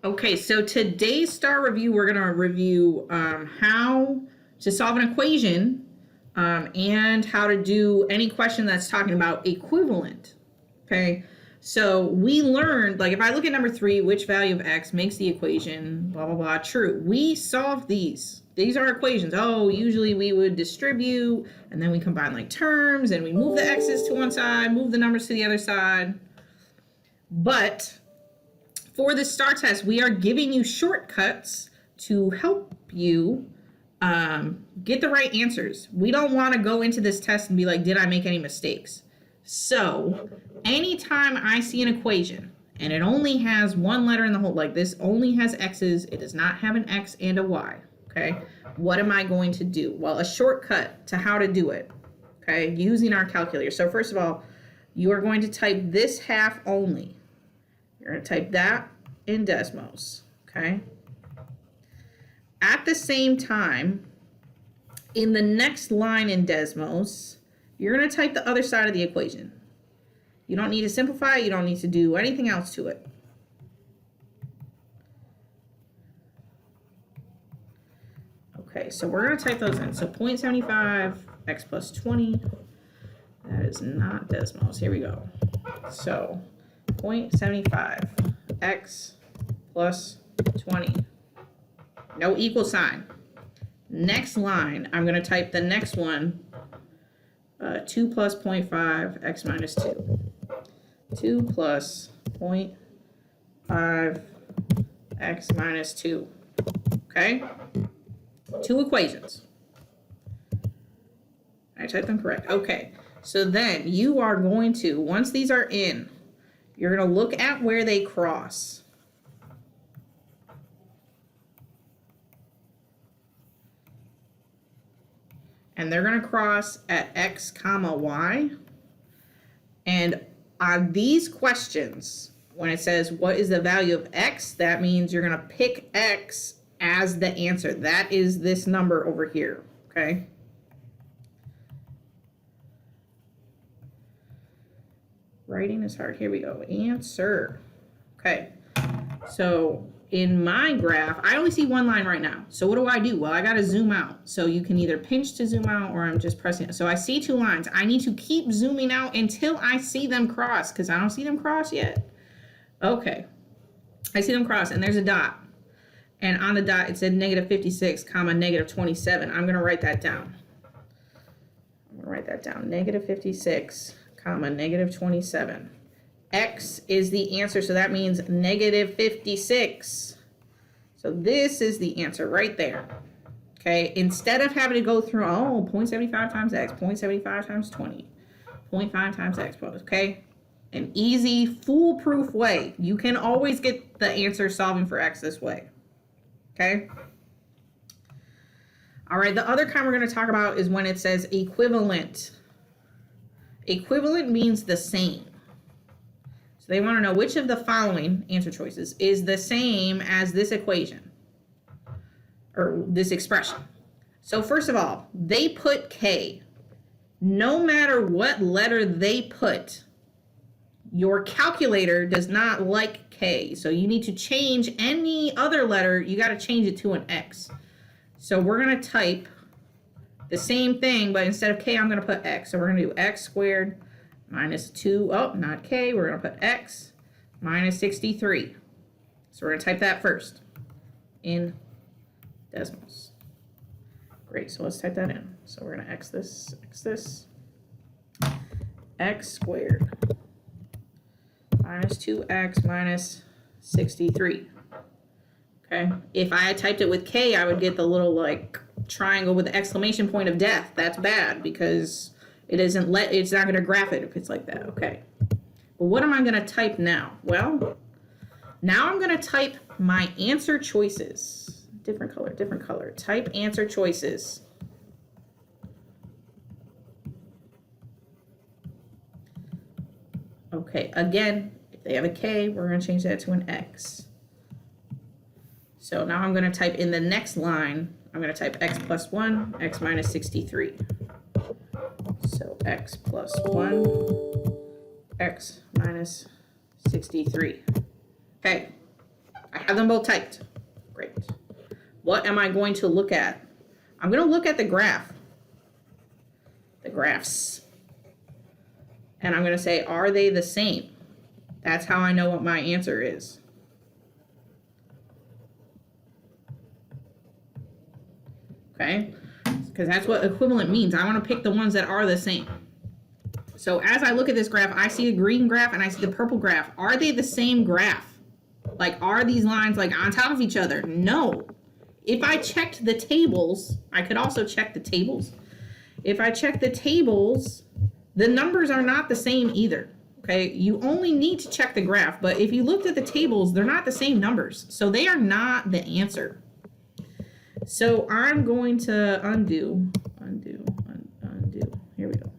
Okay, so today's STAAR review, we're going to review how to solve an equation and how to do any question that's talking about equivalent. Okay, so we learned, like if I look at number 3, which value of x makes the equation, blah, blah, blah, true. We solved these. These are equations. Oh, usually we would distribute and then we combine like terms and we move the x's to one side, move the numbers to the other side. But for the STAAR test, we are giving you shortcuts to help you get the right answers. We don't want to go into this test and be like, did I make any mistakes? So anytime I see an equation and it only has one letter in the whole, like this only has x's, it does not have an x and a y, okay? What am I going to do? Well, a shortcut to how to do it, okay, using our calculator. So first of all, you are going to type this half only. You're going to type that in Desmos, okay? At the same time, in the next line in Desmos, you're going to type the other side of the equation. You don't need to simplify it. You don't need to do anything else to it. Okay, so we're going to type those in. So 0.75, x plus 20. That is not Desmos. Here we go. So 0.75 x plus 20. No equal sign. Next line, I'm going to type the next one, 2 plus 0.5 x minus 2. 2 plus 0.5 x minus 2. Okay? 2 equations. I typed them correct. Okay. So then you are going to, once these are in, you're going to look at where they cross. And they're going to cross at x comma y. And on these questions, when it says what is the value of x, that means you're going to pick x as the answer. That is this number over here, okay? Writing is hard. Here we go. Answer. Okay. So in my graph, I only see one line right now. So what do? Well, I got to zoom out. So you can either pinch to zoom out or I'm just pressing it. So I see 2 lines. I need to keep zooming out until I see them cross because I don't see them cross yet. Okay. I see them cross and there's a dot. And on the dot, it said negative 56, comma, negative 27. I'm going to write that down. Negative 56, comma, negative 27. X is the answer, so that means negative 56. So this is the answer right there. Okay, instead of having to go through, 0.75 times x, 0.75 times 20, 0.5 times x, okay? An easy, foolproof way. You can always get the answer solving for x this way. Okay? All right, the other kind we're going to talk about is when it says equivalent. Equivalent means the same. So they want to know which of the following answer choices is the same as this equation or this expression. So first of all, they put K. No matter what letter they put, your calculator does not like K. So you need to change any other letter. You got to change it to an X. So we're going to type the same thing, but instead of K, I'm going to put X. So we're going to do X squared minus 2. Oh, not K. We're going to put X minus 63. So we're going to type that first in Desmos. Great. So let's type that in. So we're going to X this, X squared minus 2x minus 63. Okay. If I had typed it with K, I would get the little like triangle with the exclamation point of death. That's bad because it's not going to graph it if it's like that. Okay. But what am I going to type now? Well, now I'm going to type my answer choices. Different color. Type answer choices. Okay, again, if they have a K, we're going to change that to an X. So now I'm going to type in the next line, I'm going to type X plus 1, X minus 63. So X plus 1, X minus 63. Okay. I have them both typed. Great. What am I going to look at? I'm going to look at the graph. The graphs. And I'm going to say, are they the same? That's how I know what my answer is. Okay? Because that's what equivalent means. I want to pick the ones that are the same. So as I look at this graph, I see a green graph and I see the purple graph. Are they the same graph? Like, are these lines like on top of each other? No. If I checked the tables, I could also check the tables. If I check the tables, the numbers are not the same either. Okay, you only need to check the graph, but if you looked at the tables, they're not the same numbers. So they are not the answer. So I'm going to undo. Here we go.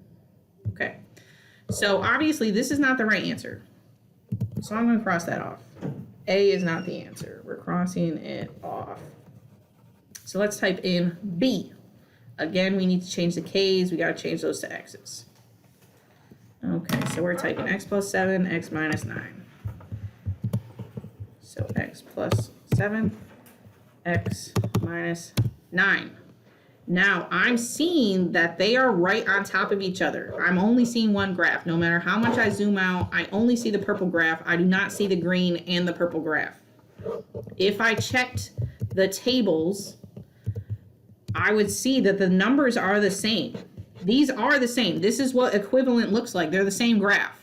Okay. So obviously this is not the right answer. So I'm going to cross that off. A is not the answer. We're crossing it off. So let's type in B. Again, we need to change the K's. We got to change those to X's. Okay, so we're typing X plus 7, X minus 9. So X plus 7, X minus 9. Now, I'm seeing that they are right on top of each other. I'm only seeing one graph. No matter how much I zoom out, I only see the purple graph. I do not see the green and the purple graph. If I checked the tables, I would see that the numbers are the same. These are the same. This is what equivalent looks like. They're the same graph.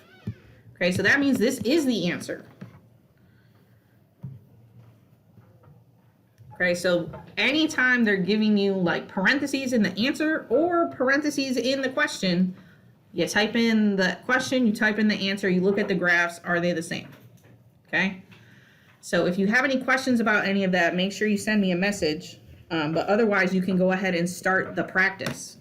Okay, so that means this is the answer. Okay, so anytime they're giving you like parentheses in the answer or parentheses in the question, you type in the question, you type in the answer, you look at the graphs, are they the same? Okay, so if you have any questions about any of that, make sure you send me a message. But otherwise, you can go ahead and start the practice.